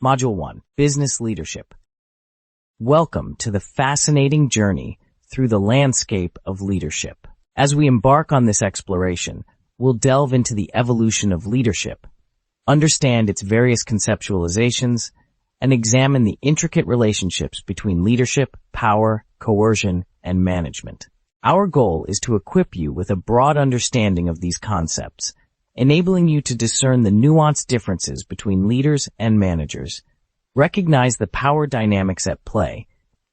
Module 1. Business Leadership. Welcome to the fascinating journey through the landscape of leadership. As we embark on this exploration, we'll delve into the evolution of leadership, understand its various conceptualizations, and examine the intricate relationships between leadership, power, coercion, and management. Our goal is to equip you with a broad understanding of these concepts, enabling you to discern the nuanced differences between leaders and managers, recognize the power dynamics at play,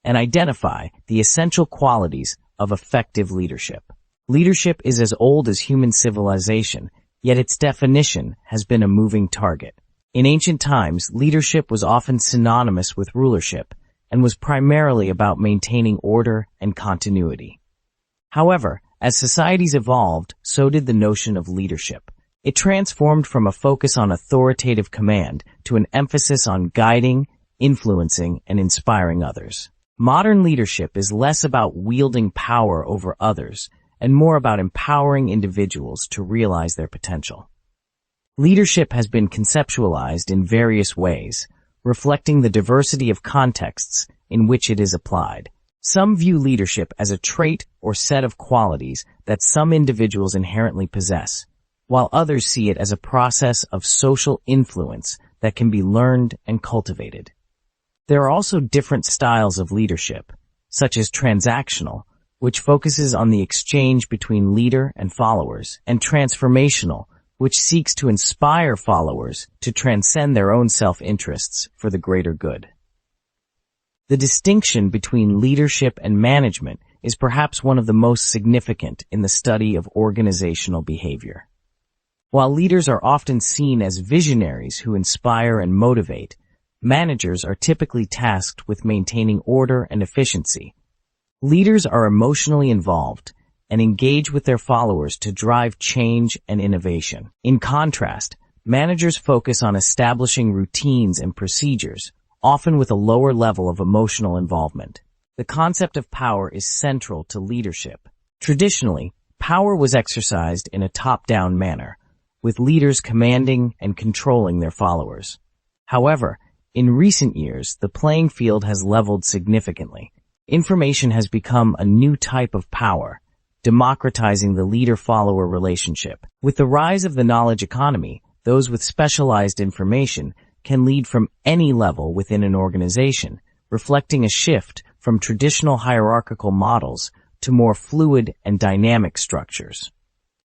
and identify the essential qualities of effective leadership. Leadership is as old as human civilization, yet its definition has been a moving target. In ancient times, leadership was often synonymous with rulership and was primarily about maintaining order and continuity. However, as societies evolved, so did the notion of leadership. It transformed from a focus on authoritative command to an emphasis on guiding, influencing, and inspiring others. Modern leadership is less about wielding power over others and more about empowering individuals to realize their potential. Leadership has been conceptualized in various ways, reflecting the diversity of contexts in which it is applied. Some view leadership as a trait or set of qualities that some individuals inherently possess, while others see it as a process of social influence that can be learned and cultivated. There are also different styles of leadership, such as transactional, which focuses on the exchange between leader and followers, and transformational, which seeks to inspire followers to transcend their own self-interests for the greater good. The distinction between leadership and management is perhaps one of the most significant in the study of organizational behavior. While leaders are often seen as visionaries who inspire and motivate, managers are typically tasked with maintaining order and efficiency. Leaders are emotionally involved and engage with their followers to drive change and innovation. In contrast, managers focus on establishing routines and procedures, often with a lower level of emotional involvement. The concept of power is central to leadership. Traditionally, power was exercised in a top-down manner, with leaders commanding and controlling their followers. However, in recent years, the playing field has leveled significantly. Information has become a new type of power, democratizing the leader-follower relationship. With the rise of the knowledge economy, those with specialized information can lead from any level within an organization, reflecting a shift from traditional hierarchical models to more fluid and dynamic structures.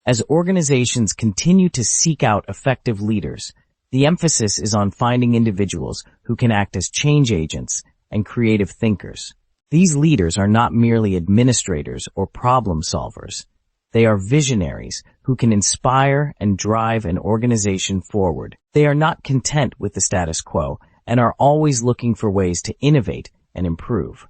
As organizations continue to seek out effective leaders, the emphasis is on finding individuals who can act as change agents and creative thinkers. These leaders are not merely administrators or problem solvers. They are visionaries who can inspire and drive an organization forward. They are not content with the status quo and are always looking for ways to innovate and improve.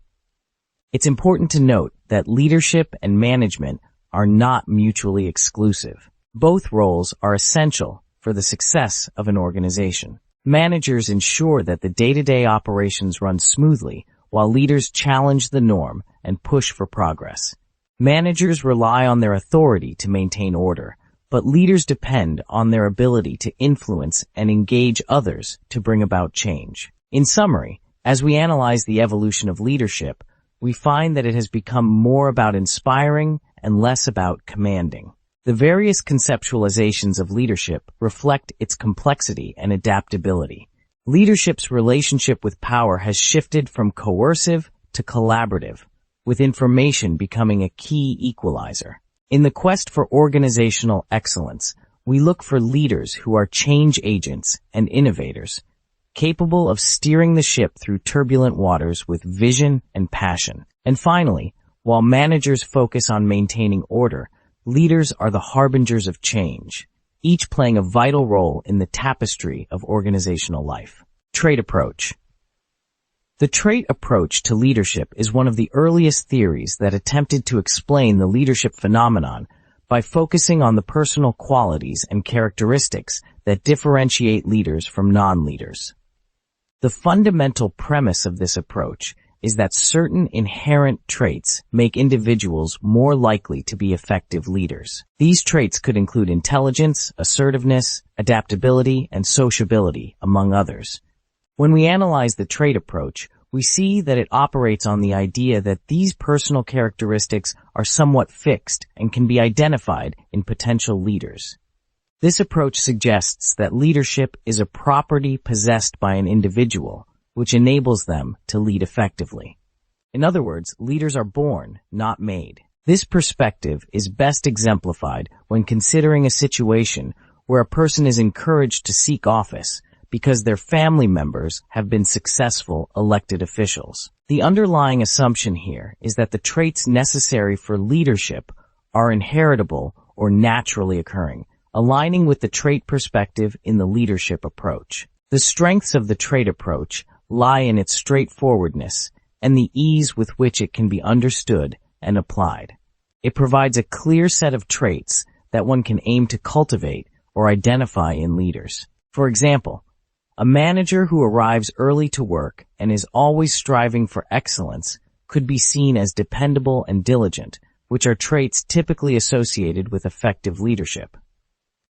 It's important to note that leadership and management are not mutually exclusive. Both roles are essential for the success of an organization. Managers ensure that the day-to-day operations run smoothly, while leaders challenge the norm and push for progress. Managers rely on their authority to maintain order, but leaders depend on their ability to influence and engage others to bring about change. In summary, as we analyze the evolution of leadership, we find that it has become more about inspiring and less about commanding. The various conceptualizations of leadership reflect its complexity and adaptability. Leadership's relationship with power has shifted from coercive to collaborative, with information becoming a key equalizer. In the quest for organizational excellence, we look for leaders who are change agents and innovators, capable of steering the ship through turbulent waters with vision and passion. And finally, while managers focus on maintaining order, leaders are the harbingers of change, each playing a vital role in the tapestry of organizational life. Trait approach. The trait approach to leadership is one of the earliest theories that attempted to explain the leadership phenomenon by focusing on the personal qualities and characteristics that differentiate leaders from non-leaders. The fundamental premise of this approach is that certain inherent traits make individuals more likely to be effective leaders. These traits could include intelligence, assertiveness, adaptability, and sociability, among others. When we analyze the trait approach, we see that it operates on the idea that these personal characteristics are somewhat fixed and can be identified in potential leaders. This approach suggests that leadership is a property possessed by an individual, which enables them to lead effectively. In other words, leaders are born, not made. This perspective is best exemplified when considering a situation where a person is encouraged to seek office because their family members have been successful elected officials. The underlying assumption here is that the traits necessary for leadership are inheritable or naturally occurring, aligning with the trait perspective in the leadership approach. The strengths of the trait approach lie in its straightforwardness and the ease with which it can be understood and applied. It provides a clear set of traits that one can aim to cultivate or identify in leaders. For example, a manager who arrives early to work and is always striving for excellence could be seen as dependable and diligent, which are traits typically associated with effective leadership.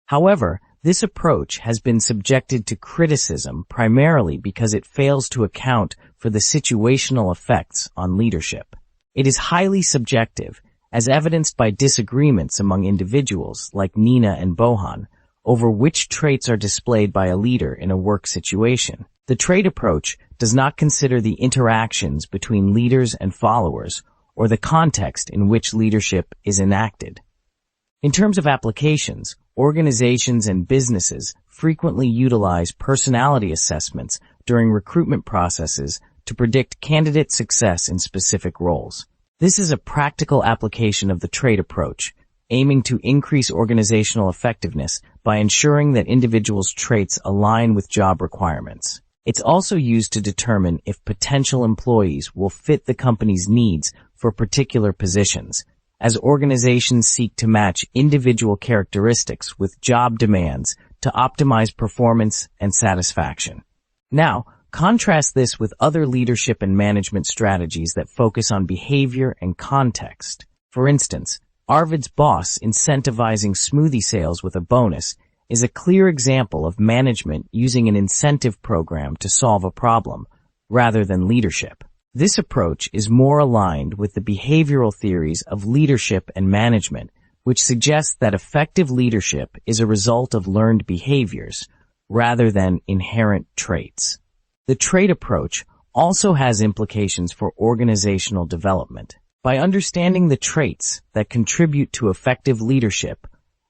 However, this approach has been subjected to criticism primarily because it fails to account for the situational effects on leadership. It is highly subjective, as evidenced by disagreements among individuals like Nina and Bohan over which traits are displayed by a leader in a work situation. The trait approach does not consider the interactions between leaders and followers or the context in which leadership is enacted. In terms of applications, organizations and businesses frequently utilize personality assessments during recruitment processes to predict candidate success in specific roles. This is a practical application of the trait approach, aiming to increase organizational effectiveness by ensuring that individuals' traits align with job requirements. It's also used to determine if potential employees will fit the company's needs for particular positions, as organizations seek to match individual characteristics with job demands to optimize performance and satisfaction. Now, contrast this with other leadership and management strategies that focus on behavior and context. For instance, Arvid's boss incentivizing smoothie sales with a bonus is a clear example of management using an incentive program to solve a problem, rather than leadership. This approach is more aligned with the behavioral theories of leadership and management, which suggests that effective leadership is a result of learned behaviors, rather than inherent traits. The trait approach also has implications for organizational development. By understanding the traits that contribute to effective leadership,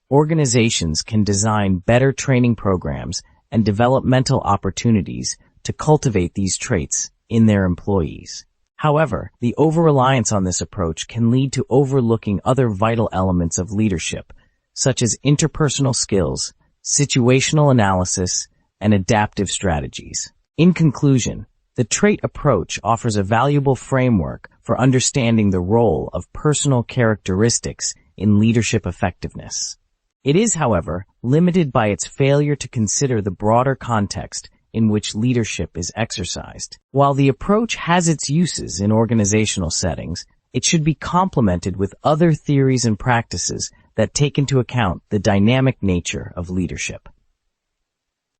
organizations can design better training programs and developmental opportunities to cultivate these traits in their employees. However, the over-reliance on this approach can lead to overlooking other vital elements of leadership, such as interpersonal skills, situational analysis, and adaptive strategies. In conclusion, the trait approach offers a valuable framework for understanding the role of personal characteristics in leadership effectiveness. It is, however, limited by its failure to consider the broader context in which leadership is exercised. While the approach has its uses in organizational settings, it should be complemented with other theories and practices that take into account the dynamic nature of leadership.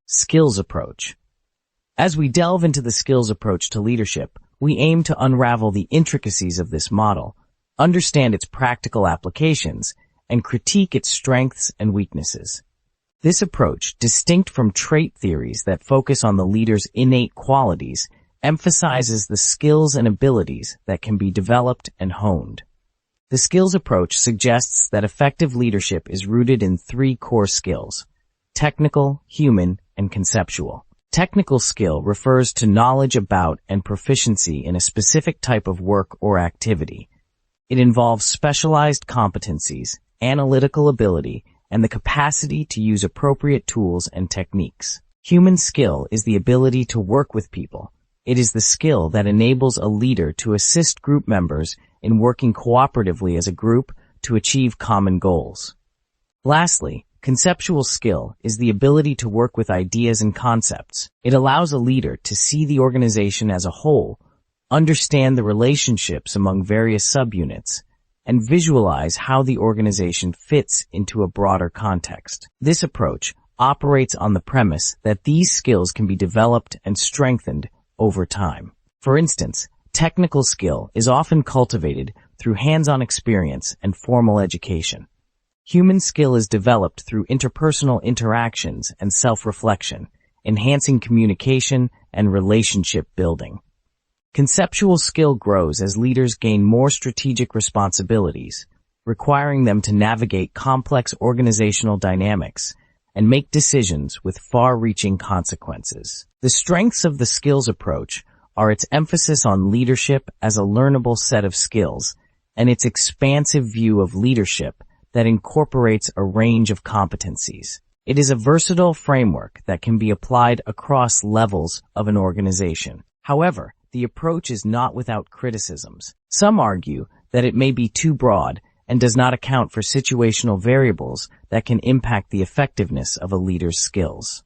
Skills approach. As we delve into the skills approach to leadership, we aim to unravel the intricacies of this model, understand its practical applications, and critique its strengths and weaknesses. This approach, distinct from trait theories that focus on the leader's innate qualities, emphasizes the skills and abilities that can be developed and honed. The skills approach suggests that effective leadership is rooted in three core skills: technical, human, and conceptual. Technical skill refers to knowledge about and proficiency in a specific type of work or activity. It involves specialized competencies, analytical ability, and the capacity to use appropriate tools and techniques. Human skill is the ability to work with people. It is the skill that enables a leader to assist group members in working cooperatively as a group to achieve common goals. Lastly, conceptual skill is the ability to work with ideas and concepts. It allows a leader to see the organization as a whole, understand the relationships among various subunits, and visualize how the organization fits into a broader context. This approach, operates on the premise that these skills can be developed and strengthened over time. For instance, technical skill is often cultivated through hands-on experience and formal education. Human skill is developed through interpersonal interactions and self-reflection, enhancing communication and relationship building. Conceptual skill grows as leaders gain more strategic responsibilities, requiring them to navigate complex organizational dynamics and make decisions with far-reaching consequences. The strengths of the skills approach are its emphasis on leadership as a learnable set of skills and its expansive view of leadership that incorporates a range of competencies. It is a versatile framework that can be applied across levels of an organization. However, the approach is not without criticisms. Some argue that it may be too broad and does not account for situational variables that can impact the effectiveness of a leader's skills.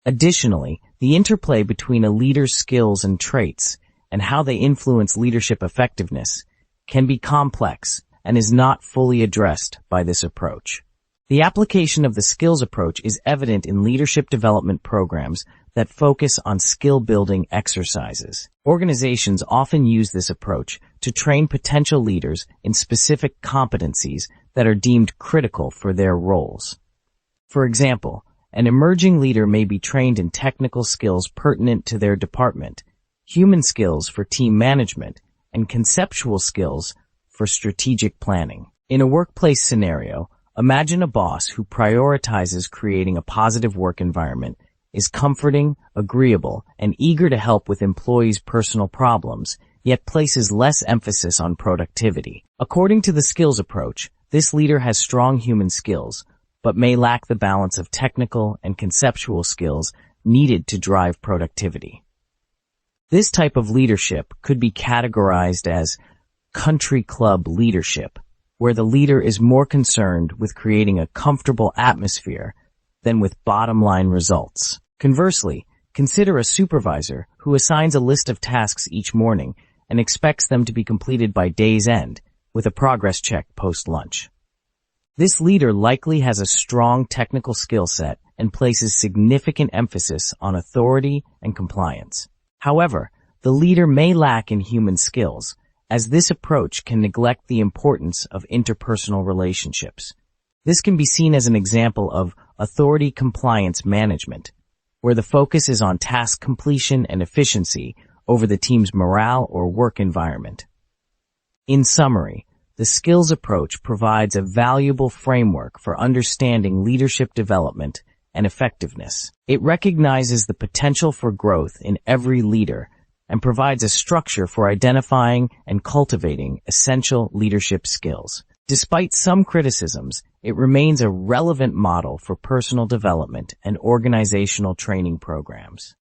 Additionally, the interplay between a leader's skills and traits and how they influence leadership effectiveness can be complex and is not fully addressed by this approach. The application of the skills approach is evident in leadership development programs that focus on skill-building exercises. Organizations often use this approach to train potential leaders in specific competencies that are deemed critical for their roles. For example, an emerging leader may be trained in technical skills pertinent to their department, human skills for team management, and conceptual skills for strategic planning. In a workplace scenario, imagine a boss who prioritizes creating a positive work environment, is comforting, agreeable, and eager to help with employees' personal problems, yet places less emphasis on productivity. According to the skills approach, this leader has strong human skills, but may lack the balance of technical and conceptual skills needed to drive productivity. This type of leadership could be categorized as country club leadership, where the leader is more concerned with creating a comfortable atmosphere than with bottom-line results. Conversely, consider a supervisor who assigns a list of tasks each morning and expects them to be completed by day's end, with a progress check post-lunch. This leader likely has a strong technical skill set and places significant emphasis on authority and compliance. However, the leader may lack in human skills, as this approach can neglect the importance of interpersonal relationships. This can be seen as an example of authority compliance management, where the focus is on task completion and efficiency over the team's morale or work environment. In summary, the skills approach provides a valuable framework for understanding leadership development and effectiveness. It recognizes the potential for growth in every leader and provides a structure for identifying and cultivating essential leadership skills. Despite some criticisms, it remains a relevant model for personal development and organizational training programs.